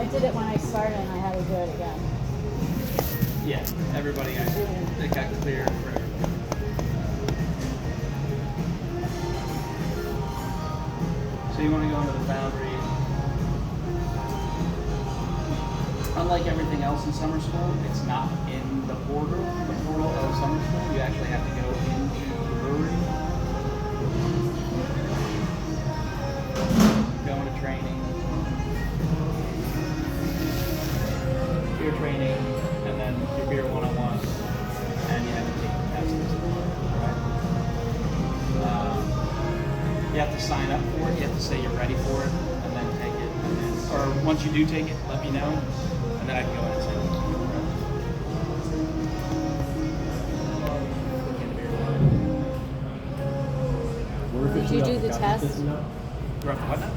I did it when I started and I had to do it again. Yeah, everybody got it got clear for everybody. So you want to go into the boundary. Unlike everything else in summer school, it's not in the portal of summer school. You actually have to go into the brewery, go into training, beer training, and then your beer 101, and you have to take the tests. Right? You have to sign up for it. You have to say you're ready for it, and then take it. And then, or once you do take it, let me know, and then I can go in and say. Did you do the test? We're off what now?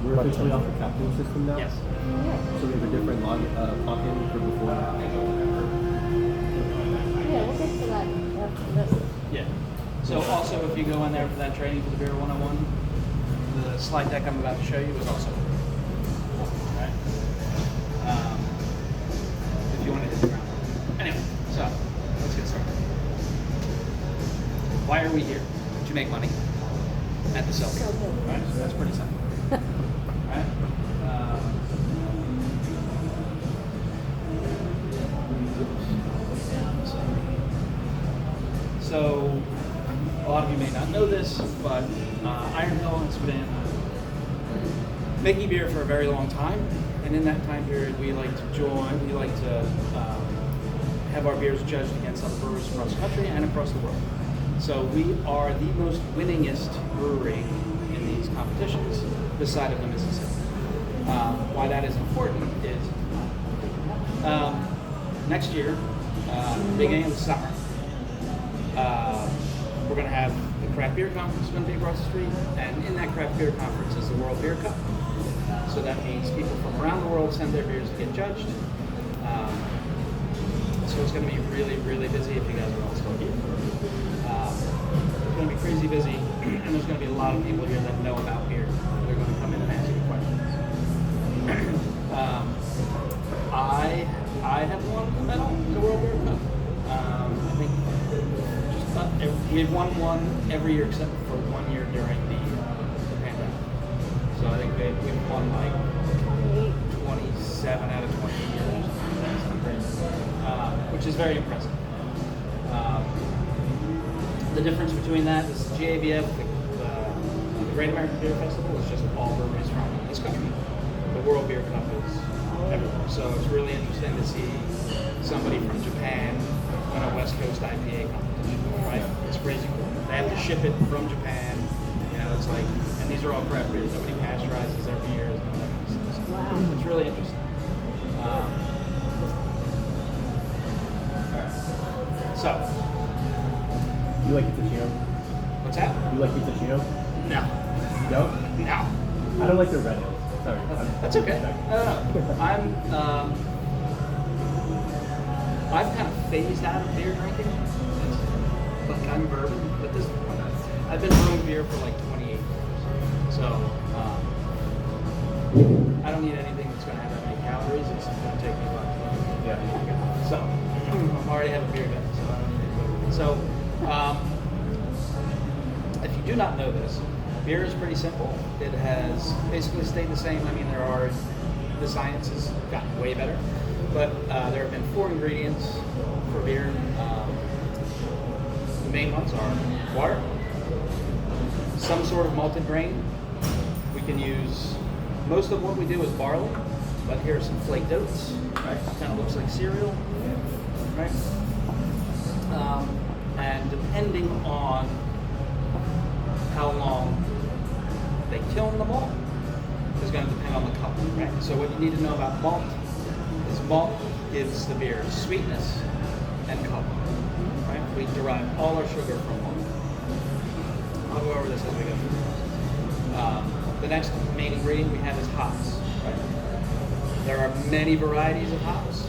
We're officially off the captain system now? Yes. So we have a different clock-in for before. Yeah, we'll get to that after this. Yeah. So also, if you go in there for that training for the Beer 101, the slide deck I'm about to show you is also right. If you want to hit the ground. Anyway, so let's get started. Why are we here? To make money at the cell. Right? So that's pretty simple. Right? So a lot of you may not know this, but Iron Hill has been making beer for a very long time, and in that time period, we like to have our beers judged against other brewers across the country and across the world. So we are the most winningest brewery in these competitions this side of the Mississippi. Why that is important is next year, beginning of the summer, we're going to have the craft beer conference going to be across the street, and in that craft beer conference is the World Beer Cup. So that means people from around the world send their beers to get judged. So it's going to be really, really busy if you guys are all still here. It's going to be crazy busy, and there's going to be a lot of people here that know about beer. They're going to come in and ask you questions. I have won a medal in the World Beer Cup. I think we've won one every year except for 1 year during the pandemic. So I think we've won like 27 out of 20 years, which is very impressive. The difference between that is GABF, the Great American Beer Festival, is just all breweries from this country. The World Beer Cup is everywhere. So it's really interesting to see somebody from Japan win a West Coast IPA competition, right? It's crazy cool. They have to ship it from Japan. You know, it's like, and these are all craft beers. Nobody pasteurizes their beers. Wow. It's really interesting. All right. So, You like Itachino? what's that? You like Itachino? No. No? No. I don't like the red ales. Sorry. That's okay. No. I've kind of phased out of beer drinking. Like I'm bourbon at this point. I've been brewing beer for like 28 years. So I don't need anything that's going to have that many calories. It's going to take me about 12. Yeah. So I'm already having beer guy, so I don't need it. So if you do not know this, beer is pretty simple. It has basically stayed the same. I mean, the science has gotten way better, but there have been 4 ingredients for beer. The main ones are water, some sort of malted grain. We can use, most of what we do is barley, but here are some flaked oats, right? Kind of looks like cereal, right? And depending on how long they kiln the malt is going to depend on the color, right? So what you need to know about malt is malt gives the beer sweetness and color, right? We derive all our sugar from malt. I'll go over this as we go through. The next main ingredient we have is hops, right? There are many varieties of hops,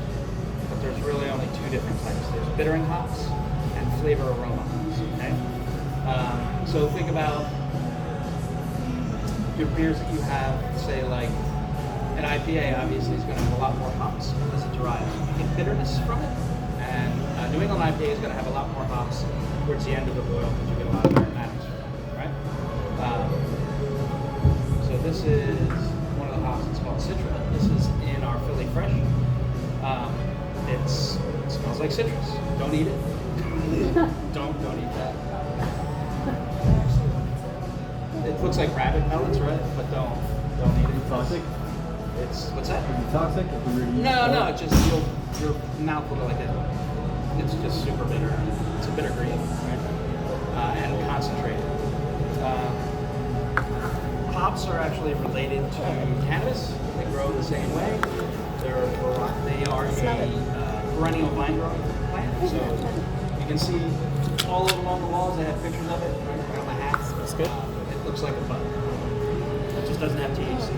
but there's really only 2 different types. There's bittering hops and flavor aroma hops, okay? So think about your beers that you have, say like an IPA obviously is going to have a lot more hops as it derives. You get bitterness from it, and New England IPA is going to have a lot more hops towards the end of the boil because you get a lot of aromatics from it, right? So this is one of the hops. It's called Citra. This is in our Philly Fresh. It smells like citrus. Don't eat it. don't eat that. It looks like rabbit pellets, right? But don't eat it. Is it toxic? It's what's that? Is it toxic? If we were to eat No, it? just your mouth will go like it. It's just super bitter. It's a bitter green, right? And concentrated. Hops are actually related to cannabis. They grow the same way. They are a perennial vine growing plant. So you can see all along the walls. They have pictures of it right on the hats. That's good. It looks like a bud. It just doesn't have THC.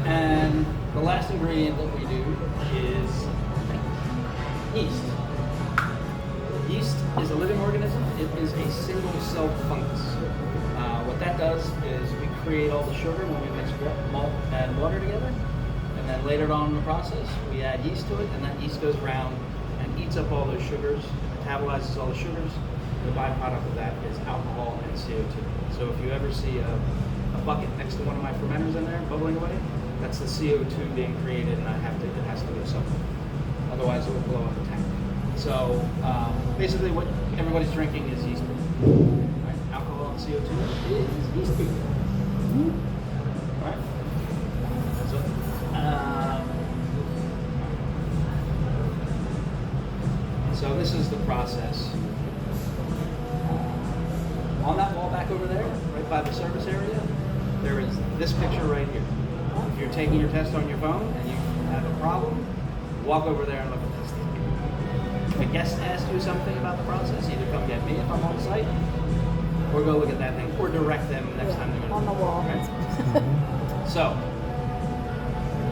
And the last ingredient that we do is yeast. Yeast is a living organism. It is a single-celled fungus. What that does is we create all the sugar when we mix malt and water together, and then later on in the process, we add yeast to it, and that yeast goes around and eats up all those sugars, metabolizes all the sugars. The byproduct of that is alcohol and CO2. So if you ever see a bucket next to one of my fermenters in there bubbling away, that's the CO2 being created, and it has to go somewhere. Otherwise, it will blow up the tank. So basically, what everybody's drinking is yeast beer. Right? Alcohol and CO2 is yeast beer. Right? So this is the process. On that wall back over there, right by the service area, there is this picture right here. If you're taking your test on your phone and you have a problem, walk over there and look at this thing. If a guest asks you something about the process, either come get me if I'm on site, or go look at that thing, or direct them next time they're on the wall. Right? So,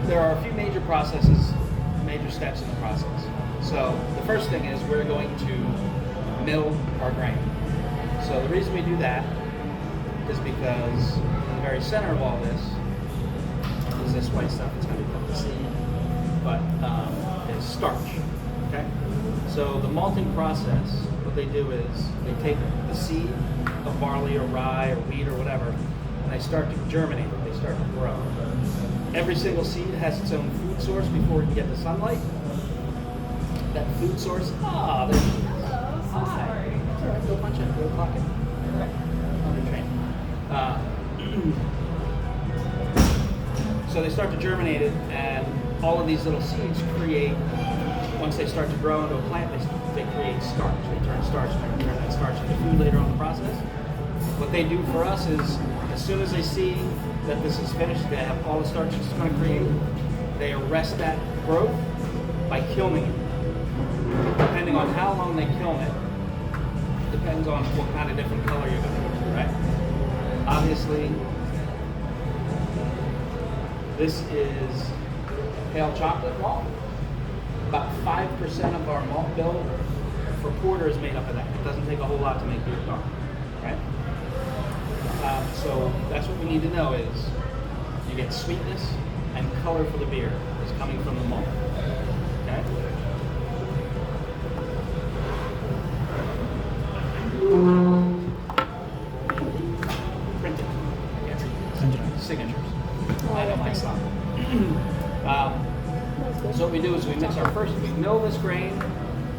there are a few major processes, major steps in the process. So, the first thing is we're going to mill our grain. So the reason we do that is because in the very center of all this is this white stuff. It's going to be called the seed, but it's starch. Okay. So the malting process, what they do is they take the seed of barley or rye or wheat or whatever, and they start to germinate it. They start to grow. Every single seed has its own food source before it can get the sunlight. That food source. Sorry. Go punch it. Go clock it. On the train. So they start to germinate it, and all of these little seeds create. Once they start to grow into a plant, they create starch. They turn starch, and they turn that starch into food later on in the process. What they do for us is, as soon as they see that this is finished, they have all the starch it's going to create. They arrest that growth by kilning it. Depending on how long they kiln it, depends on what kind of different color you're going to get to, right? Obviously, this is pale chocolate malt. About 5% of our malt bill for porter is made up of that. It doesn't take a whole lot to make beer dark, right? So that's what we need to know is you get sweetness and color for the beer is coming from the malt, okay? Printing. Signatures. I don't like stop. So what we do is we mill this grain,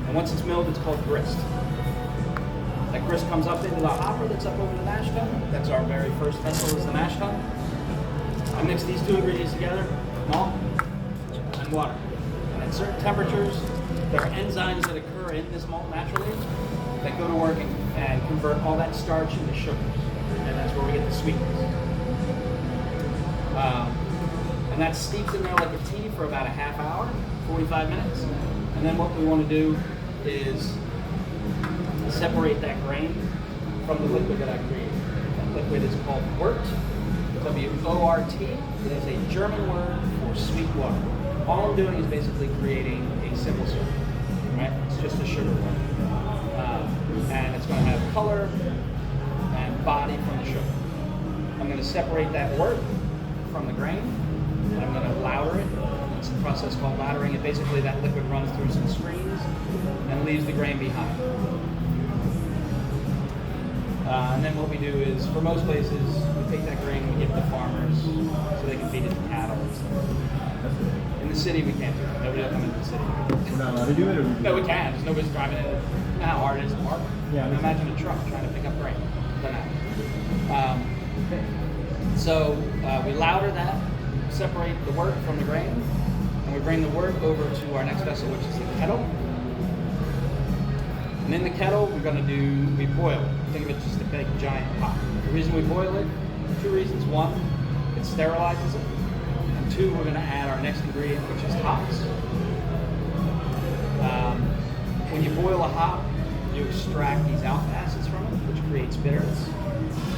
and once it's milled, it's called grist. That grist comes up into the hopper that's up over the mash tun. That's our very first vessel is the mash tun. I mix these two ingredients together, malt and water. And at certain temperatures, there are enzymes that occur in this malt naturally that go to work and convert all that starch into sugar. And that's where we get the sweetness. And that steeps in there like a tea for about a half hour, 45 minutes. And then what we want to do is separate that grain from the liquid that I created. That liquid is called wort, W-O-R-T. It is a German word for sweet water. All I'm doing is basically creating a simple syrup, right? It's just a sugar water. And it's going to have color and body from the sugar. I'm going to separate that wort from the grain, and I'm going to lauter it. It's a process called lautering. It basically, that liquid runs through some screens and leaves the grain behind. And then what we do is, for most places, we take that grain and we give it to farmers so they can feed it to cattle and stuff. In the city, we can't do it. Nobody will come into the city. We're not allowed to do it, or No, we can. Just nobody's driving it. You know how hard it is to park? Yeah, And imagine a truck trying to pick up grain. Doesn't happen. So we lauter that, separate the wort from the grain, and we bring the wort over to our next vessel, which is the kettle. And in the kettle, we boil it. Think of it just a big giant pot. The reason we boil it, two reasons. One, it sterilizes it. And two, we're going to add our next ingredient, which is hops. When you boil a hop, you extract these alpha acids from it, which creates bitterness.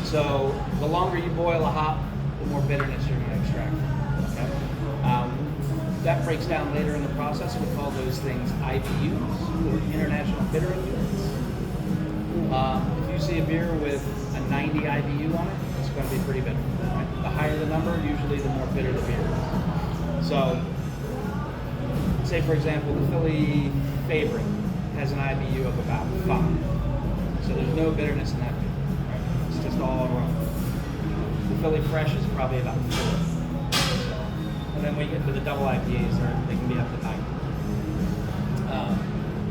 So the longer you boil a hop, the more bitterness you're going to extract. Okay? That breaks down later in the process. We call those things IBUs, or International Bittering Units. If you see a beer with a 90 IBU on it, it's going to be pretty bitter. Right? The higher the number, usually the more bitter the beer is. So, say for example, the Philly Favorite has an IBU of about 5. So there's no bitterness in that beer. Right? It's just all aroma. The Philly Fresh is probably about 4. And then we get to the double IPAs, they can be up to 90.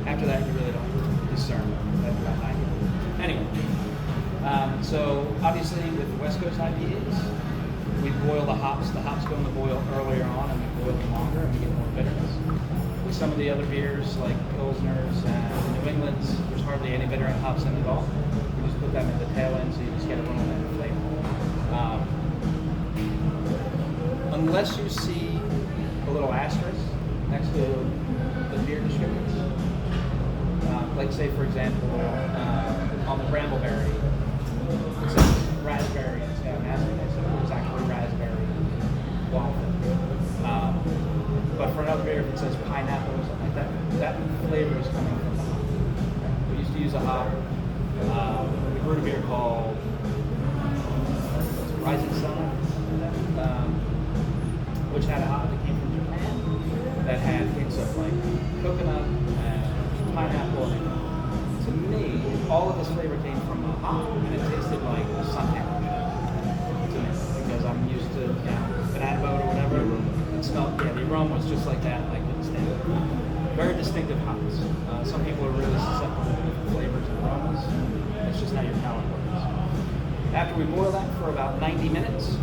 After that, you really don't discern. That's about 90. Anyway, so obviously with West Coast IPAs, we boil the hops. The hops go in the boil earlier on, and we boil them longer, and we get more bitterness. With some of the other beers, like Pilsners and New England's, there's hardly any bittering hops in it at all. We just put them at the tail end, so you just get a little bit of flavor. Unless you see a little asterisk next to the beer descriptions, like say for example, on the Brambleberry, it says raspberry, it's got an asterisk next to it, it's actually raspberry waffle. But for another beer, if it says pineapple or something like that, that flavor is coming from the hop. We used to use a hop, we brewed a beer called Rising Sun, which had a hop that came from Japan that had hints of like coconut and pineapple. And to me, all of this flavor came from a hop, and it tasted like something to me because I'm used to banana boat or whatever. It smelled, the aroma was just like that, like in standard. Very distinctive hops. Some people are really susceptible to flavors and aromas. It's just how your palate works. After we boil that for about 90 minutes,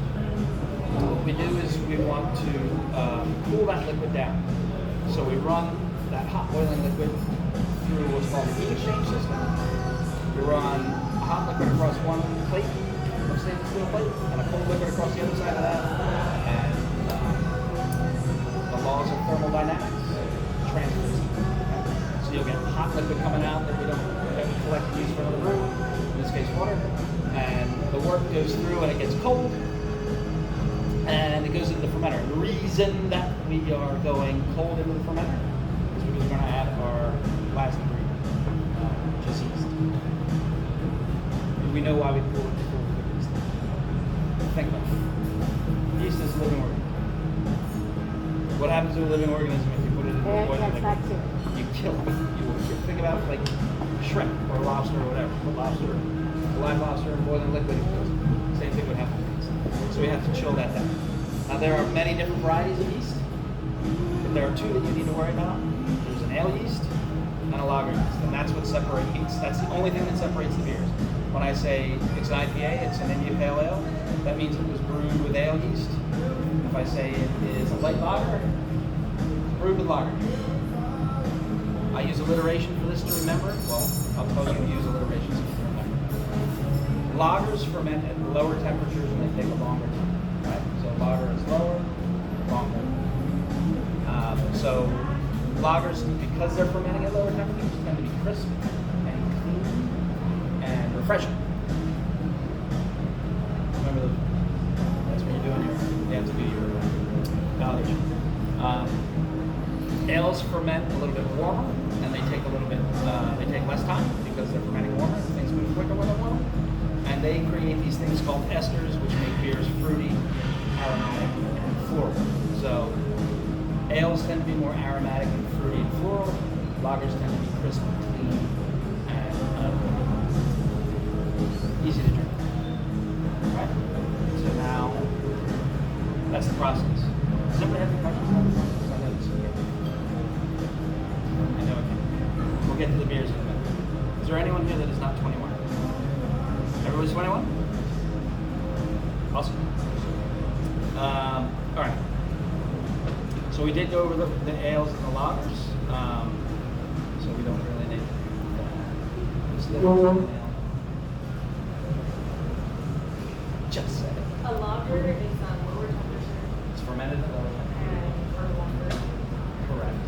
what we do is we want to cool that liquid down. So we run that hot boiling liquid through what's called a heat exchange system. We run a hot liquid across one plate, a stainless steel plate, and a cold liquid across the other side of that. And the laws of thermodynamics transfer. So you'll get hot liquid coming out that we collect and use for another brew, in this case water. And the wort goes through and it gets cold. And it goes into the fermenter. The reason that we are going cold into the fermenter is because we're going to add our last ingredient, which is yeast. And we know why we pull it before we put yeast in. Think about it. Yeast is a living organism. What happens to a living organism if you put it in a boiling liquid? You kill it. Think about like shrimp or lobster or whatever. Put lobster, live lobster in boiling liquid, same thing would happen to yeast. So we have to chill that down. Now there are many different varieties of yeast, but there are two that you need to worry about. There's an ale yeast and a lager yeast, and that's what separates yeast. That's the only thing that separates the beers. When I say it's an IPA, it's an India Pale Ale, that means it was brewed with ale yeast. If I say it is a light lager, it's brewed with lager. I use alliteration for this to remember. Well, I'll tell you to use alliteration so you can remember. Lagers ferment at lower temperatures and they take a longer time, right? So lager is lower, longer. So lagers, because they're fermenting at lower temperatures, tend to be crisp and clean and refreshing. Remember, that's what you're doing here. You have to do your knowledge. Ales ferment a little bit warmer, and they take a little bit, they take less time because they're fermenting warmer. Things move quicker when they're warmer. And they create these things called esters, which make beers fruity, aromatic, and floral. So ales tend to be more aromatic and fruity and floral. Lagers tend to be crisp, clean, and easy to drink. Right? So now, that's the process. Does anybody have any questions about this? I know this is good. I know it can. We'll get to the beers in a minute. Is there anyone here that is not 21? Everybody's 21? Awesome. All right. So we did go over the ales and the lagers. So we don't really need just say it. A lager is lower temperature It's fermented at lower temperature. and for longer. Correct.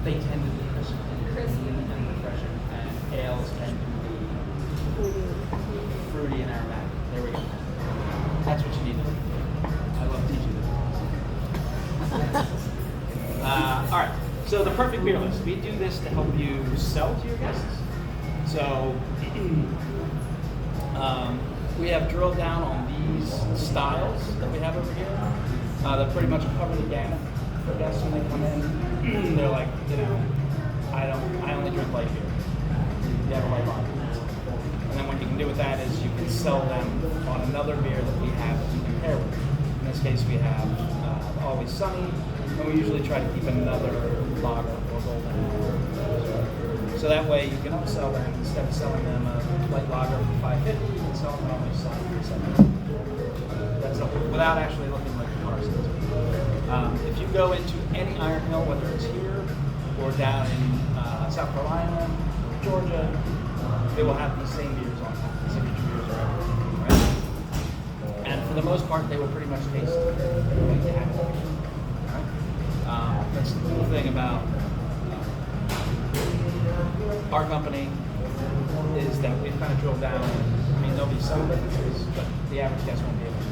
They tend to be crisp and clean and refreshing, and ales tend to be fruity and aromatic. There we go. That's what you need to do. I love teaching this. All right. So the perfect beer list. We do this to help you sell to your guests. So we have drilled down on these styles that we have over here that pretty much cover the gamut for guests when they come in. They're like, I only drink light beer. You have a light lager. And then what you can do with that is you can sell them on another beer that we have that you compare with. In this case, we have Always Sunny, and we usually try to keep another lager or golden ale. So that way you can upsell them. Instead of selling them a light lager for $5.50, you can sell them Always Sunny for $7. That's without actually looking like a parson. If you go into any Iron Hill, whether it's here or down in South Carolina, Georgia, they will have these same beers on tap. The signature beers are everywhere, right? And for the most part, they will pretty much taste like they have to. Right? That's the cool thing about our company is that we've kind of drilled down. I mean, there'll be some differences, but the average guest won't be able to.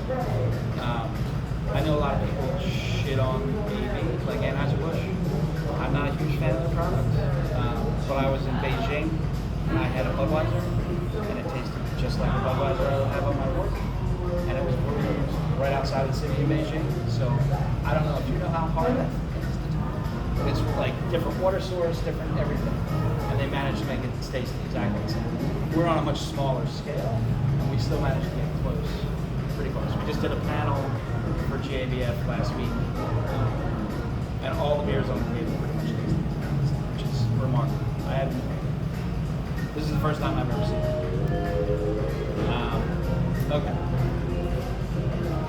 I know a lot of people shit on AB, like Anheuser-Busch. I'm not a huge fan of the product, but I was in Beijing and I had a Budweiser, and it tasted just like the Budweiser I would have on my work, and it was brewed right outside the city of Beijing. So I don't know if you know how hard that is. It's like different water source, different everything, and they managed to make it taste exactly the same. We're on a much smaller scale, and we still managed to get close, pretty close. We just did a panel for GABF last week, and all the beers on the table pretty much taste the same, which is remarkable. This is the first time I've ever seen it. Okay.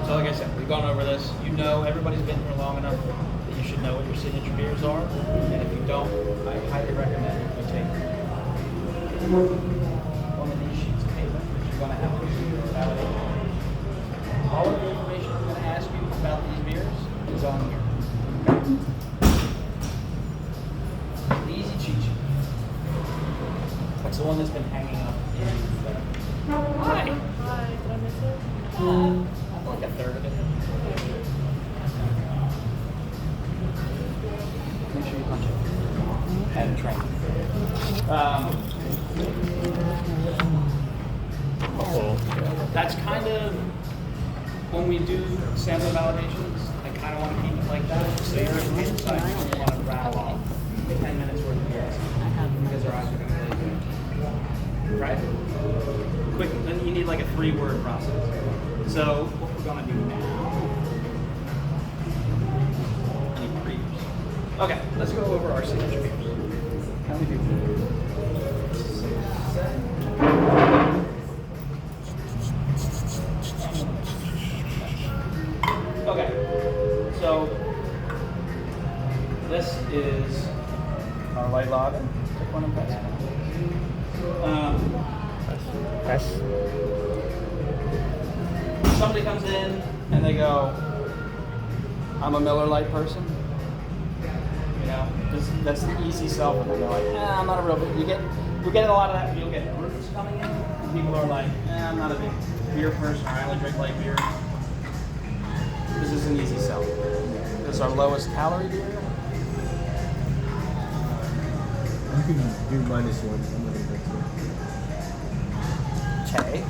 So like I said, we've gone over this. You know, everybody's been here long enough that you should know what your signature beers are. And if you don't, I highly recommend you take one of these sheets of paper that you're going to have to validate. All of the information I'm going to ask you about these beers is on here. The easy cheat sheet. That's the one that's been hanging up in the... Hi! Hi, did I miss it? Like a third of it. Make sure you punch it. And train. That's kind of, when we do sample validations, I kind of want to keep it like that. So you're at the side, you don't want to rattle off 10 minutes worth of beers. Because our eyes are going to really good. Right? Quick, then you need like a 3-word process. So what we're going to do now. Any previews? Okay, let's go over our signature beers. How many people? 7. Okay, so this is our light lager. Take one and pass. Somebody comes in and they go, I'm a Miller Lite person. You know, that's the easy sell. And they're like, I'm not a real big. You'll get a lot of that. You'll get groups coming in. And people are like, I'm not a big beer person. Or I only drink light beer. This is an easy sell. This is our lowest calorie beer. You can do -1. I'm gonna drink Okay.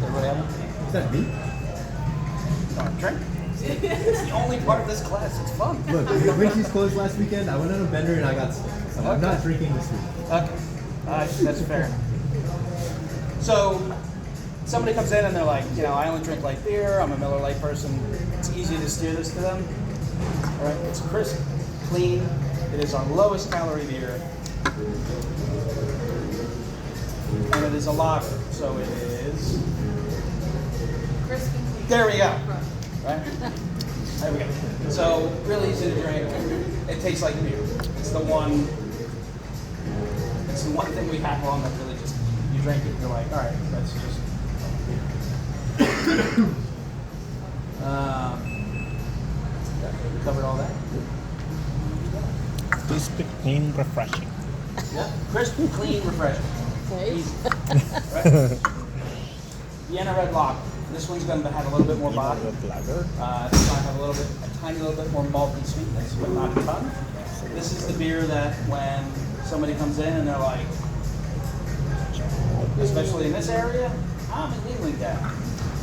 Everybody have Is that me? Don't drink. It's the only part of this class. It's fun. Look, Richie's closed last weekend. I went on a bender and I got sick. So I'm not drinking this week. Okay. That's fair. So, somebody comes in and they're like, I only drink light beer. I'm a Miller Lite person. It's easy to steer this to them. All right. It's crisp, clean. It is our lowest calorie beer. And it is a lager. So it is. Crisp and clean. There we go. Right? There we go. So, really easy to drink. It tastes like beer. It's the one thing we have on that really just, you drink it, you're like, all right, that's just. We covered all that? Crisp, clean, refreshing. Yeah. Crisp, clean, refreshing. Okay. Easy. Right? Vienna Red Lager. This one's going to have a little bit more body. With lager. It's going to have a tiny little bit more malty sweetness, but not a ton. This is the beer that when somebody comes in and they're like, especially in this area, I'm an England guy.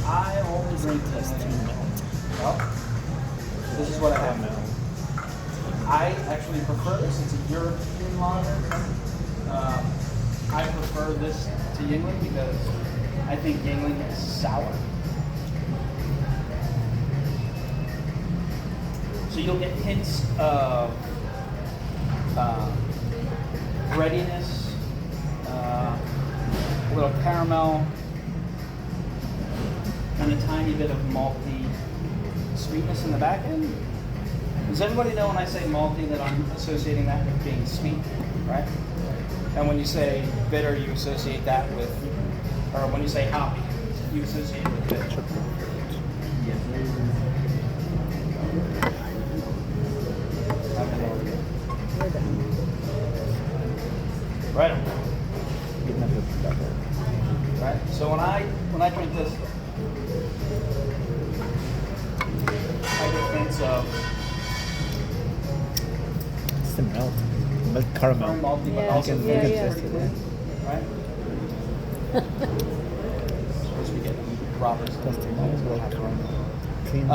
I only drink England. Well, this is what I have. I actually prefer this. It's a European lager. I prefer this to England because I think England is sour. So you'll get hints of breadiness, a little caramel, and a tiny bit of malty sweetness in the back end. Does everybody know when I say malty that I'm associating that with being sweet, right? And when you say bitter, you associate that with, or when you say hoppy, you associate it with bitter. Right. Right. So when I drink this, I get hints of It's the milk. Milk caramel. malty, but Yeah, also yeah, pretty yeah. clean, right? Supposed to be getting Robert's Clean. I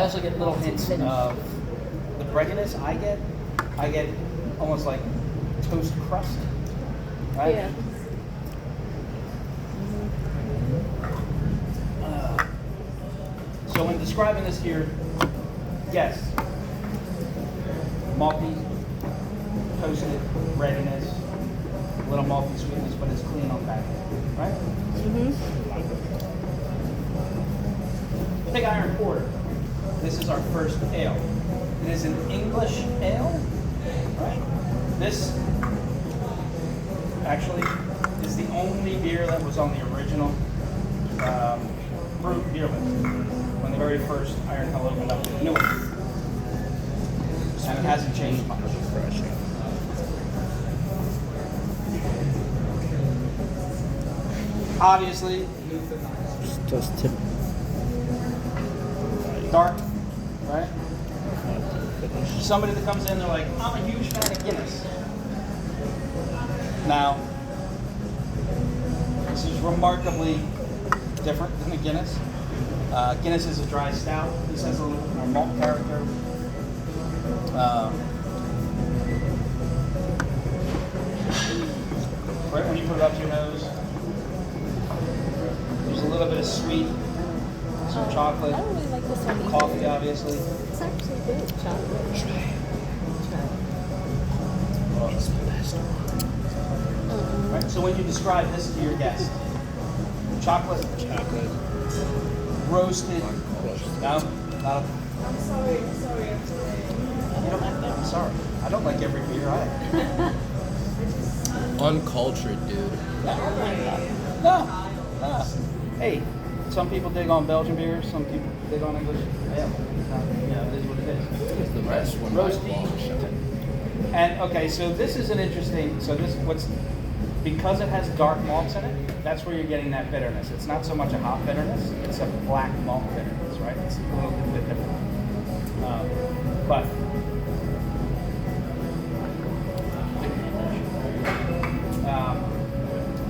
also get little hints of the breadiness I get almost like toast crust, right? Yeah. So when describing this here, yes, malty, toasted breadiness, a little malty sweetness, but it's clean on back, right? Pig Iron Porter. This is our first ale. It is an English ale, right? This actually is the only beer that was on the original brewed beer list when the very first Iron Hill opened up in Newark. And it hasn't changed much. Obviously, Just tip. dark, right? Somebody that comes in, they're like, I'm a huge fan of Guinness. Now, this is remarkably different than a Guinness. Guinness is a dry stout. This has a little bit more malt character. Right when you put it up to your nose, there's a little bit of sweet, some chocolate, I don't really like this one either. coffee, obviously. It's actually good, chocolate. Try it. Right? So when you describe this to your guest, chocolate, roasted, no, not I'm sorry. you don't have to. I'm sorry. I don't like every beer I have. Uncultured, dude. No. Hey, some people dig on Belgian beer, some people dig on English ale. It is what it is. It's the best one by a long shot. And okay, so this is an interesting. So because it has dark malts in it. That's where you're getting that bitterness. It's not so much a hop bitterness; it's a black malt bitterness, right? It's a little bit different. But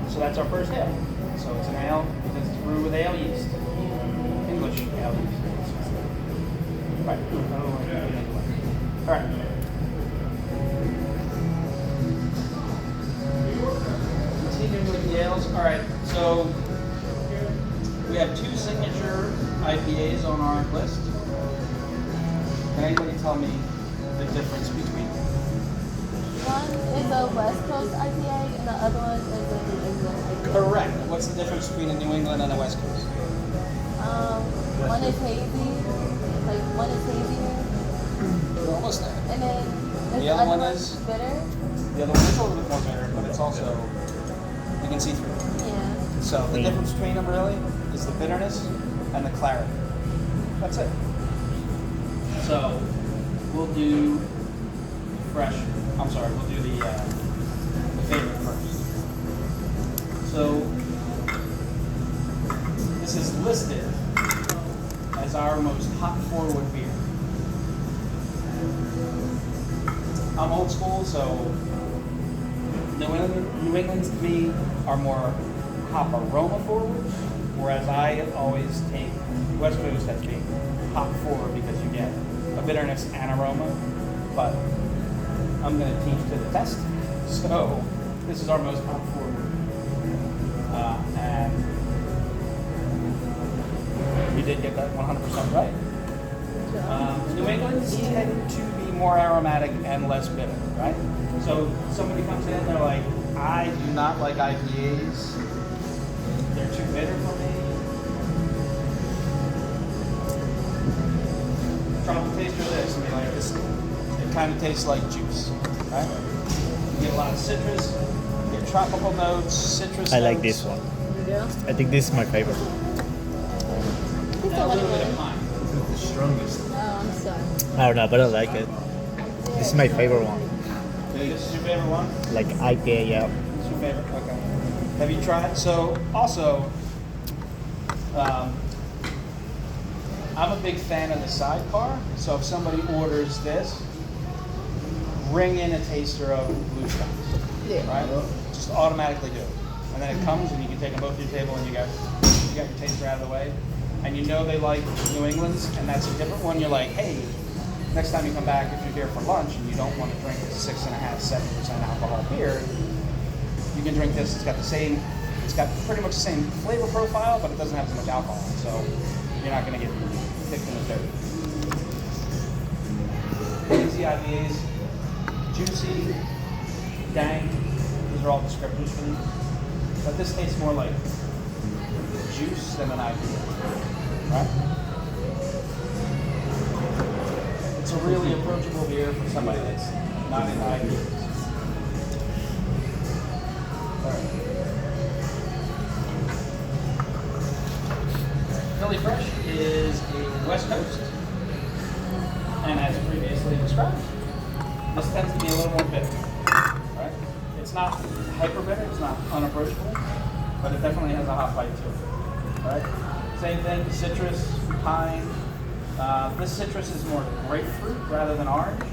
so that's our first ale. So it's an ale because it's brewed with ale yeast. English ale yeast. Right. All right. Continuing with the ales. All right. So we have 2 signature IPAs on our list. Can anybody tell me the difference between them? One is a West Coast IPA and the other one is a New England IPA. Correct. What's the difference between a New England and a West Coast? One is hazy, like one is hazier, We're almost there. and then The other one one's is? bitter. The other one is a little bit more bitter, but it's also, you can see through it. Yeah. So the difference between them really is the bitterness and the clarity. That's it. So we'll do fresh. I'm sorry, we'll do the favorite first. So this is listed as our most hop forward beer. I'm old school, so New England's to me are more hop aroma forward, whereas I always take West Coast as being hop forward because you get a bitterness and aroma, but I'm going to teach to the test. So this is our most hop forward. And we did get that 100% right. New England's tend to be more aromatic and less bitter, right? So somebody comes in, they're like, I do not like IPAs. They're too bitter for me. Try to taste of this. I mean, like this, it kind of tastes like juice, right? You get a lot of citrus, you get tropical notes, citrus I like notes, this one. Yeah. I think this is my favorite. and a little bit of pine. The strongest. Oh, I'm sorry. I don't know, but I like it. This is my favorite one. This is your favorite one? Like IPA, yeah. This is your favorite? Okay. Have you tried? So, also, I'm a big fan of the sidecar. So if somebody orders this, bring in a taster of Blue Skies. Yeah. Right? Just automatically do it. And then it comes and you can take them both to your table and you got your taster out of the way. And you know they like New England's and that's a different one. You're like, hey, next time you come back, if you're here for lunch and you don't want to drink a 6.5%, 7% alcohol beer, you can drink this. It's got pretty much the same flavor profile, but it doesn't have as much alcohol. So you're not going to get kicked in the dirt. Easy IPAs, juicy, dank. These are all descriptors for these. But this tastes more like juice than an IPA, right? It's a really approachable beer for somebody that's not into IPAs. All right. Philly Fresh is a West Coast, and as previously described, this tends to be a little more bitter, right? It's not hyper bitter, it's not unapproachable, but it definitely has a hop bite to it, right? Same thing, citrus, pine. This citrus is more grapefruit rather than orange.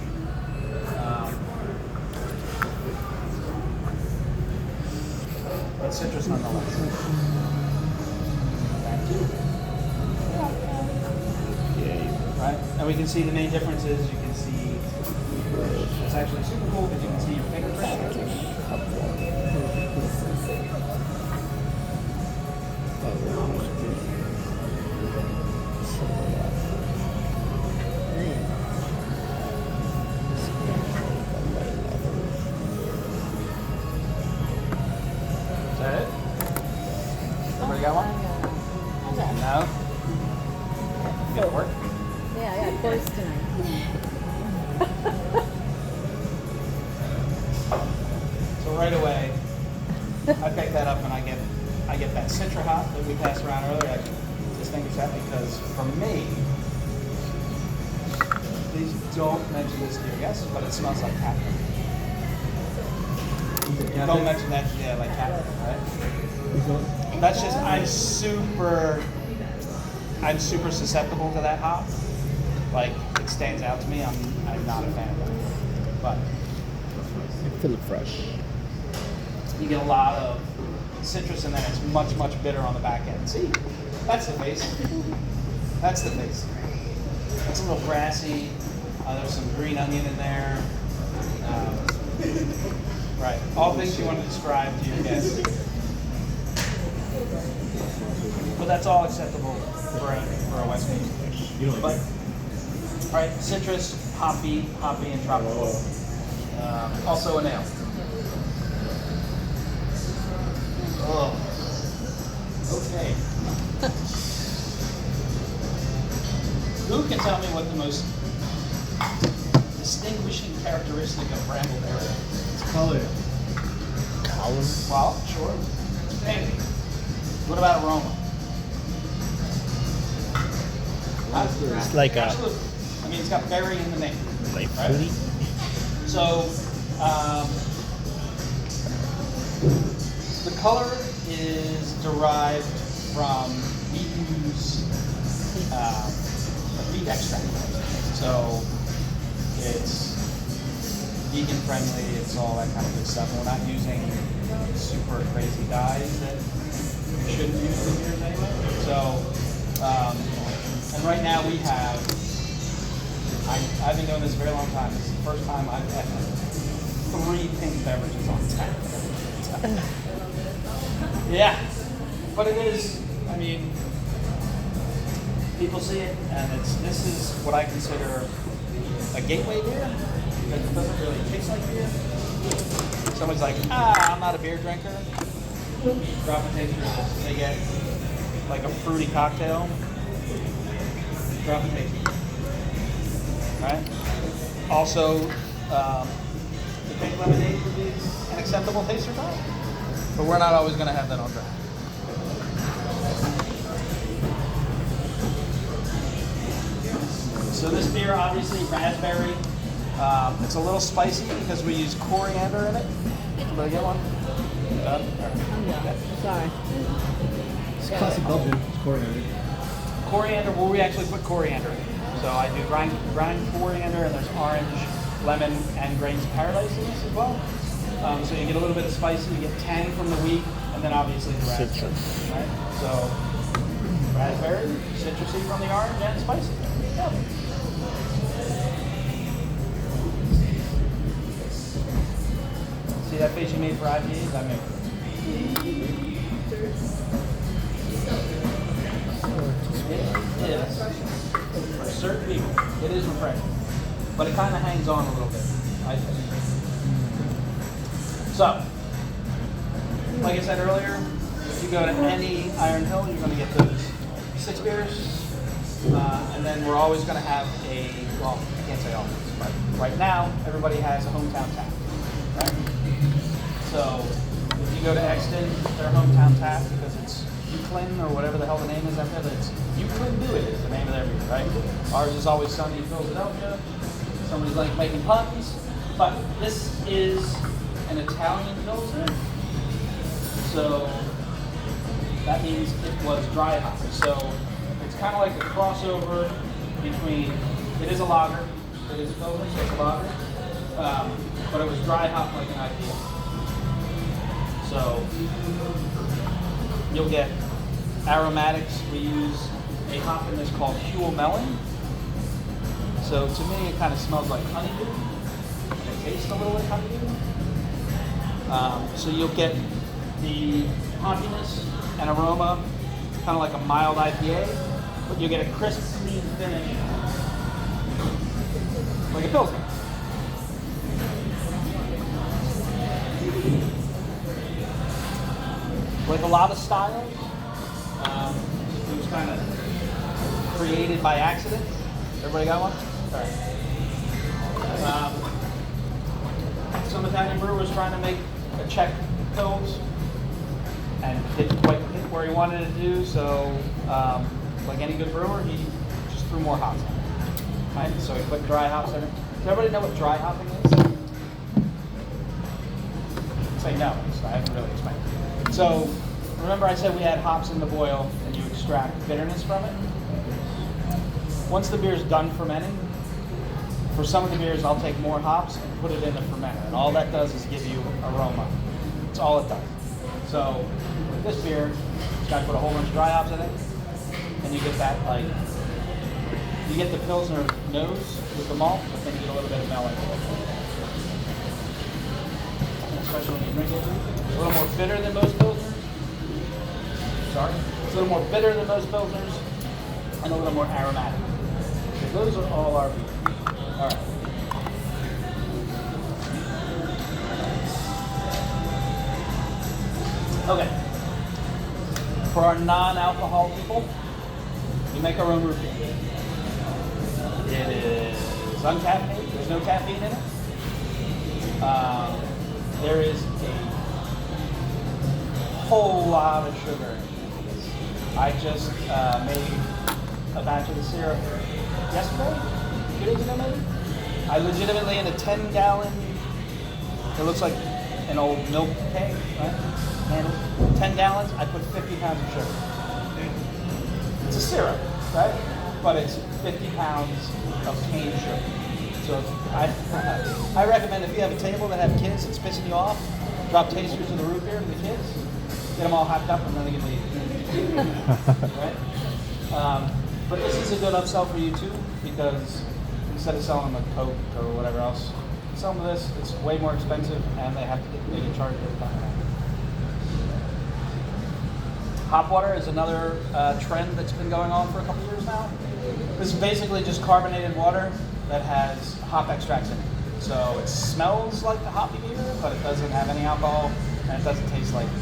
But citrus nonetheless. Thank you. Right? And we can see the main differences. You can see it's actually super cool because you can see your fingerprint. Is that it? Somebody got one? Okay. No? You got work? Yeah, I got course tonight. So right away, I pick that up and I get that Citra hop that we passed around earlier. I can distinguish that because for me, please don't mention this to your guests, but it smells like catnip. Don't mention that, yeah, like catnip, right? That's just I'm super susceptible to that hop. Like it stands out to me. I'm not a fan of that, but Philly Fresh. you get a lot of citrus, and then it's much, much bitter on the back end. See, that's the face. That's the face. It's a little grassy. There's some green onion in there. Right, all things you want to describe to your guests. But that's all acceptable for a West Coast. You don't like But, all right, citrus, hoppy, and tropical. Also an ale. Oh. Okay. Who can tell me what the most distinguishing characteristic of Brambleberry is? It's color. Well, sure. Hey, what about aroma? It's like a Absolutely. I mean, it's got berry in the name. like Right. fruity. So, the color is derived from wheat wheat extract. So, it's vegan friendly, it's all that kind of good stuff. And we're not using super crazy dyes that you shouldn't use in beers anyway. So, and right now we have, I've been doing this a very long time. This is the first time I've had 3 pink beverages on tap. Yeah, but it is, I mean, people see it, and this is what I consider a gateway beer, because it doesn't really taste like beer. Somebody's like, I'm not a beer drinker. Drop a taster, they get like a fruity cocktail. Drop a taster. Right? Also, the pink lemonade would be an acceptable taster type, but we're not always going to have that on draft. So this beer, obviously raspberry. It's a little spicy because we use coriander in it. Somebody get one? Done? Okay. Sorry. It's classic Belgian. It's coriander. Coriander, well, we actually put coriander in. So I do grind coriander, and there's orange, lemon, and grains of paradise in this as well. So you get a little bit of spicy, you get tang from the wheat, and then obviously the raspberry. Citrus. Right? So raspberry, citrusy from the orange, and spicy. Yeah. See that face you made for IPAs? I made for it is. For certain people, it is refreshing. But it kind of hangs on a little bit, I think. So, like I said earlier, if you go to any Iron Hill, you're going to get those 6 beers. And then we're always going to have well, I can't say always, but right now, everybody has a hometown tap, right? So, if you go to Exton, their hometown tap, because it's Euclid or whatever the hell the name is out there, but it's Euclid Do It is the name of their beer, right? Ours is Always Sunny in Philadelphia. Somebody's like making puns, but this is an Italian Pilsner. So that means it was dry hopped. So it's kind of like a crossover between, it is a lager, it is a Pilsner, so it's a lager, but it was dry hopped like an IPA. So you'll get aromatics. We use a hop in this called Huel Melon. So to me, it kind of smells like honeydew. It tastes a little like honeydew. So you'll get the hoppiness and aroma, kind of like a mild IPA, but you get a crisp, clean finish, like a Pilsner. Like a lot of styles, it was kind of created by accident. Everybody got one? Sorry. Some Italian brewers trying to make a Czech Pils and didn't quite hit where he wanted it to do, so like any good brewer, he just threw more hops in it. Right? So he put dry hops in it. Does everybody know what dry hopping is? Say no, so I haven't really explained it. So remember I said we had hops in the boil and you extract bitterness from it? Once the beer is done fermenting, for some of the beers I'll take more hops and put it in the fermenter, and all that does is give you aroma. That's all it does. So with this beer, you got to put a whole bunch of dry hops in it, and you get that like you get the Pilsner nose with the malt, but then you get a little bit of melon. Especially when you drink it, it's a little more bitter than most Pilsners. Sorry, it's a little more bitter than most Pilsners, and a little more aromatic. So those are all our beers. All right. Okay. For our non-alcohol people, we make our own root beer. It is uncaffeinated. There's no caffeine in it. There is a whole lot of sugar in it. I just made a batch of the syrup yesterday, 2 days ago maybe. I legitimately in a 10-gallon, it looks like an old milk keg, right? And 10 gallons, I put 50 pounds of sugar. It's a syrup, right? But it's 50 pounds of cane sugar. So I recommend if you have a table that have kids that's pissing you off, drop tasters of the root beer to the kids, get them all hyped up, and then they can leave. Right? But this is a good upsell for you too, because instead of selling them a Coke or whatever else, some of this, it's way more expensive, and they get charged every time. Hop water is another trend that's been going on for a couple years now. This is basically just carbonated water that has hop extracts in it. So it smells like a hoppy beer, but it doesn't have any alcohol, and it doesn't taste like it.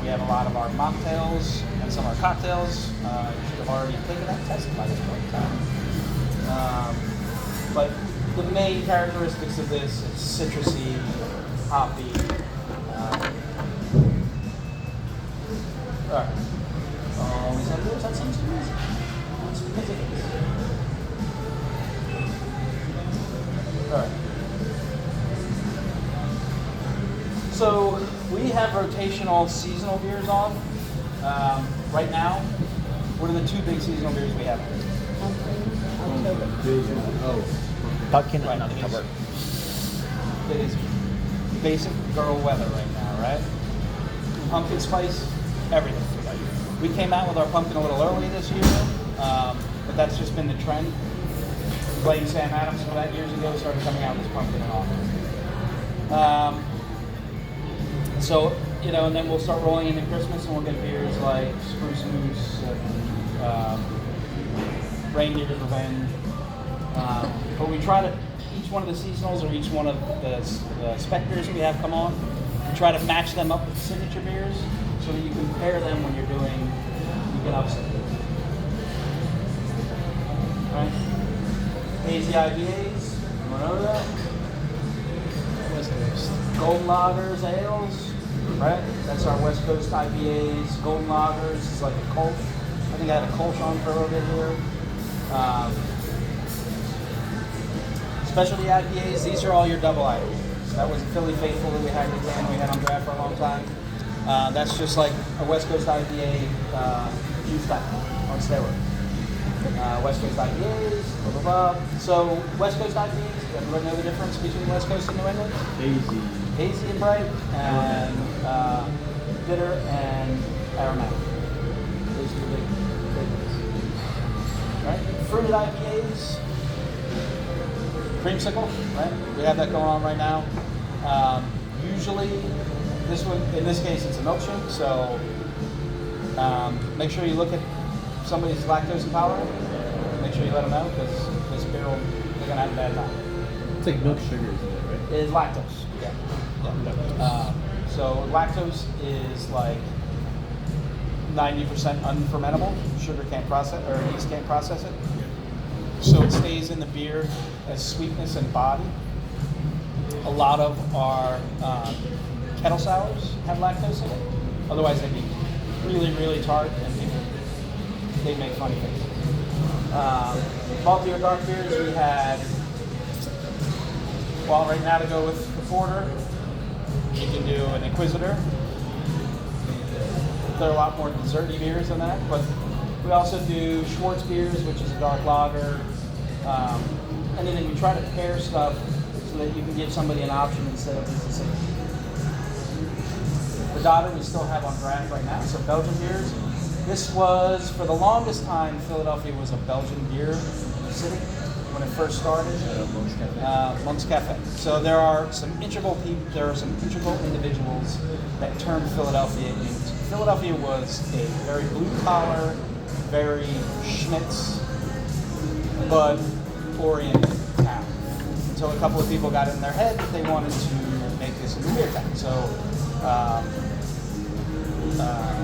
We have a lot of our mocktails and some of our cocktails. You should have already taken that test by this point in time. But the main characteristics of this, it's citrusy, hoppy. All right. Always have those. That seems to be easy. That's because it is. All right. So we have rotational seasonal beers on. Right now, what are the 2 big seasonal beers we have? Pumpkin Right, and October. It is basic girl weather right now, right? Pumpkin spice, everything. We came out with our pumpkin a little early this year, but that's just been the trend. Blame Sam Adams for that years ago, started coming out with this pumpkin in August. So, and then we'll start rolling into Christmas, and we'll get beers like Spruce Moose and Reindeer's Revenge. But we try to, each one of the seasonals or each one of the spec beers we have come on, we try to match them up with signature beers so that you can pair them when you're doing, you can upset. Right? Hazy IPAs, you want to know that? West Coast. Golden Lagers, ales, right? That's our West Coast IPAs. Golden Lagers is like a Kolsch. I think I had a Kolsch on for a little bit here. Specialty IPAs, these are all your double IPAs. That was a Philly Faithful that we had in the can we had on draft for a long time. That's just like a West Coast IPA juiced up on steroids. West Coast IPAs, blah, blah, blah. So West Coast IPAs, everybody know the difference between West Coast and New England? Hazy and bright, and bitter and aromatic. Those are the big ones. Right? Fruited IPAs, creamsicle, right? We have that going on right now. Usually, in this case, it's a milkshake, so make sure you look at somebody's lactose intolerant. Make sure you let them know, because this beer, they're going to have a bad time. It's like milk sugar, isn't it, right? It is lactose, yeah. So lactose is like 90% unfermentable. Sugar can't process, or yeast can't process it. So it stays in the beer as sweetness and body. A lot of our kettle sours have lactose in it. Otherwise, they'd be really, really tart, and they'd make funny faces. Malty or dark beers, we had, well, right now to go with the Porter, you can do an Inquisitor. There are a lot more desserty beers than that, but we also do Schwartz beers, which is a dark lager. Anything, we try to pair stuff so that you can give somebody an option instead of just a single. But Regatta we still have on draft right now, so Belgian beers. This was, for the longest time, Philadelphia was a Belgian beer city when it first started. Monk's Cafe. So there are some integral individuals that turned Philadelphia into. Philadelphia was a very blue collar, very schmitz, bud oriented town. Until a couple of people got it in their head that they wanted to make this into a beer town. So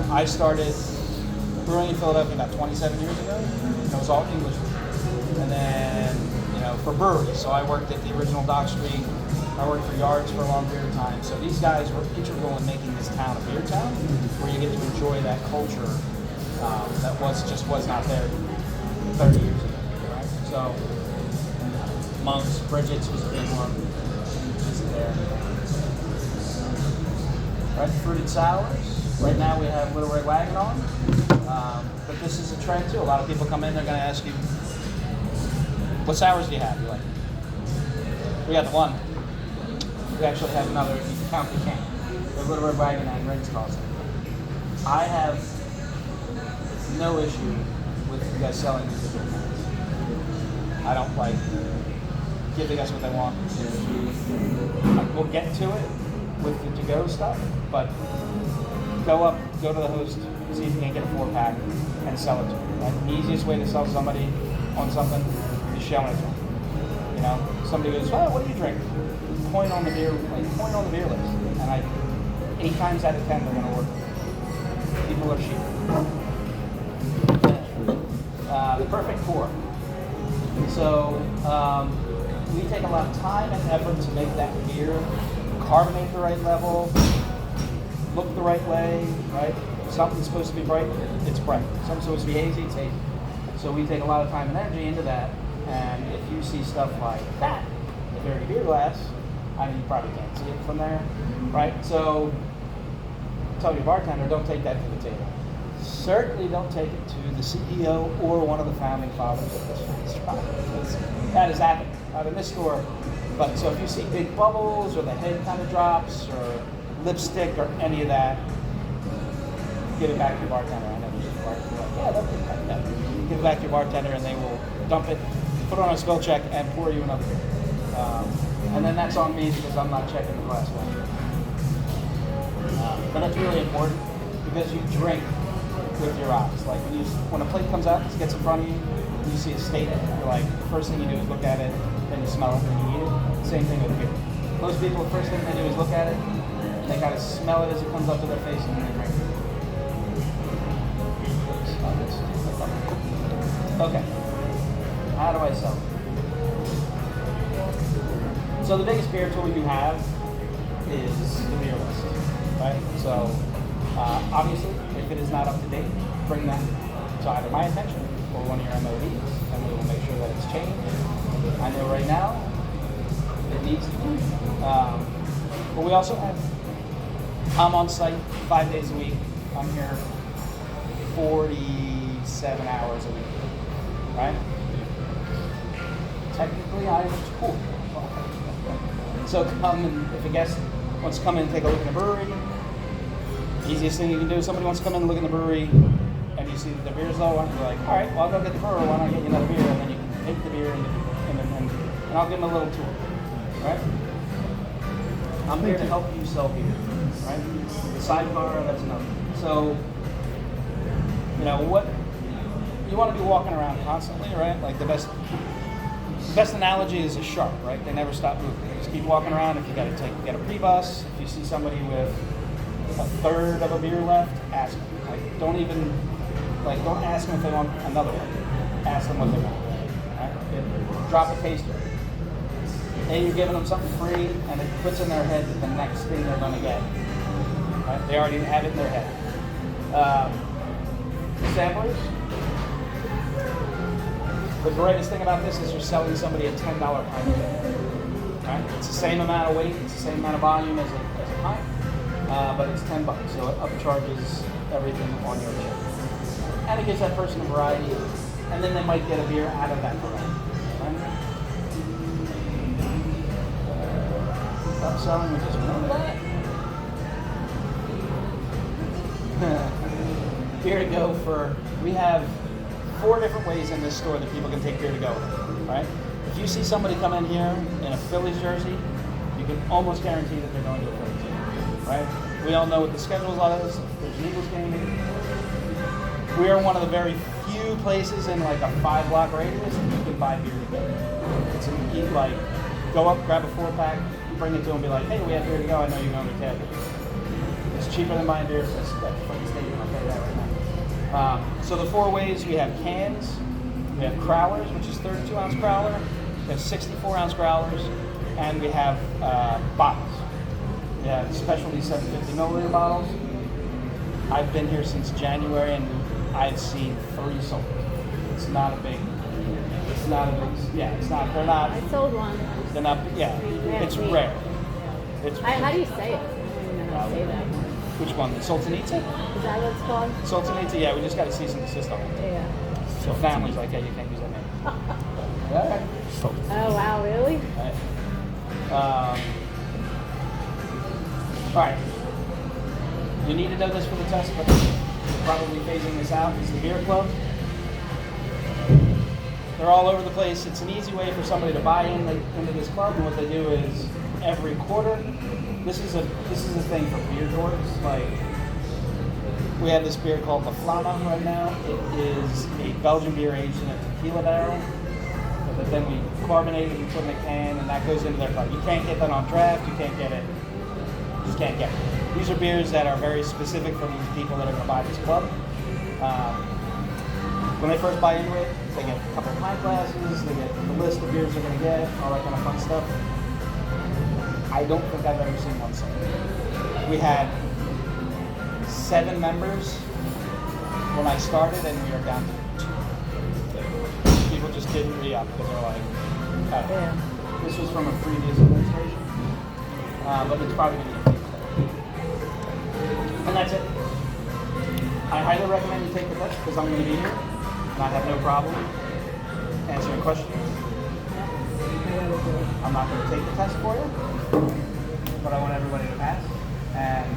I started brewing in Philadelphia about 27 years ago. It was all English. And then, for breweries. So I worked at the original Dock Street. I worked for Yards for a long period of time. So these guys were integral in making this town a beer town, where you get to enjoy that culture that was not there 30 years ago. Right? So Monk's, Bridget's was a big one. Is there? Right, fruited sours. Right now we have Little Red Wagon on, but this is a trend too. A lot of people come in, they're going to ask you, what sours do you have? You're like, we got the one. We actually have another, if you can count the can. The Little Red Wagon and Rings Crossing. I have no issue with you guys selling individual cans. I don't give the guys what they want. We'll get to it with the to-go stuff, but go to the host, see if you can get a 4-pack and sell it to them. Right? The easiest way to sell somebody on something is showing it to them. Somebody goes, well, what do you drink? Point on the beer list. And 8 times out of 10 they're gonna order. People are cheap. The perfect pour. So we take a lot of time and effort to make that beer carbonate the right level, look the right way, right? Something's supposed to be bright, it's bright. Something's supposed to be hazy, it's hazy. So we take a lot of time and energy into that. And if you see stuff like that, the dirty beer glass, you probably can't see it from there, right? So tell your bartender, don't take that to the table. Certainly don't take it to the CEO or one of the founding fathers of this restaurant. That has happened out in this store. But so if you see big bubbles or the head kind of drops or lipstick or any of that, give it back to your bartender. I know there's a bartender like, yeah, that's it. No. Give it back to your bartender and they will dump it, put it on a spill check, and pour you another beer. And then that's on me because I'm not checking the glass well. But that's really important because you drink with your eyes. Like when a plate comes out, it gets in front of you, you see a steak, you're like, the first thing you do is look at it, then you smell it, then you eat it. Same thing with beer. Most people, the first thing they do is look at it, and they kind of smell it as it comes up to their face, and then they drink it. Okay. How do I sell it? So the biggest beer tool you have is the beer list, right? So obviously, if it is not up to date, bring that to either my attention or one of your MODs, and we will make sure that it's changed. I know right now it needs to be. But we also have, I'm on site 5 days a week. I'm here 47 hours a week, right? Technically, I am a tool. So come and if a guest wants to come in and take a look at the brewery, easiest thing you can do is somebody wants to come in and look at the brewery and you see that the beer's low, and you're like, all right, well, I'll go get the brewer, why not get you another beer? And then you can take the beer and I'll give them a little tour, right? I'm here to help you sell beer, right? The sidecar, that's another. So, what you want to be walking around constantly, right? Like the best analogy is a shark, right? They never stop moving. Just keep walking around. If you get a pre-bus, if you see somebody with a third of a beer left, ask them. Don't ask them if they want another one. Ask them what they want. Right? Drop a taster. Hey, you're giving them something free, and it puts in their head that the next thing they're going to get. Right? They already have it in their head. Samplers. The greatest thing about this is you're selling somebody a $10 pint of beer. Right? It's the same amount of weight, it's the same amount of volume as a pint, but it's $10, so it upcharges everything on your bill. And it gives that person a variety, and then they might get a beer out of that variety. Right? Upselling, we just remember that. beer to go we have 4 different ways in this store that people can take beer to go with, right? If you see somebody come in here in a Phillies jersey, you can almost guarantee that they're going to a Phillies game, right? We all know what the schedule is. There's an Eagles game. We are one of the very few places in like a 5-block radius that you can buy beer to go. It's like, go up, grab a 4-pack, bring it to them, and be like, hey, we have beer to go. I know you're going to tailgate. It's cheaper than buying beer at the fucking stadium. I'll tell you that right now. So the 4 ways, we have cans, we have crowlers, which is 32-ounce crowler, we have 64-ounce growlers, and we have bottles. We have specialty 750 milliliter bottles. I've been here since January, and I've seen 3 sold. It's not a big, yeah, it's not, they're not, I sold one. they're not, yeah, it's rare. It's How do you say it? I don't even know how to say that. Which one? The Sultanita? Is that what it's called? Sultanita, yeah, we just got to cease and desist on it. Yeah. So families like, yeah, you can't use that name. Alright. Oh wow, really? Alright. You need to know this for the test, but we're probably phasing this out. It's the beer club. They're all over the place. It's an easy way for somebody to buy into this club, and what they do is every quarter. This is a thing for beer dorks. Like, we have this beer called the Flama right now. It is a Belgian beer aged in a tequila barrel that then we carbonate it and put in a can, and that goes into their club. You can't get that on draft. You can't get it. You just can't get it. These are beers that are very specific for these people that are going to buy this club. When they first buy into it, they get a couple of pint glasses, they get the list of beers they're going to get, all that kind of fun stuff. I don't think I've ever seen one sold. We had 7 members when I started, and we are down to 2. People just didn't re-up because they're like, Yeah. this was from a previous administration, but it's probably going to be a and that's it. I highly recommend you take the test because I'm going to be here, and I have no problem answering questions. I'm not going to take the test for you, but I want everybody to pass. And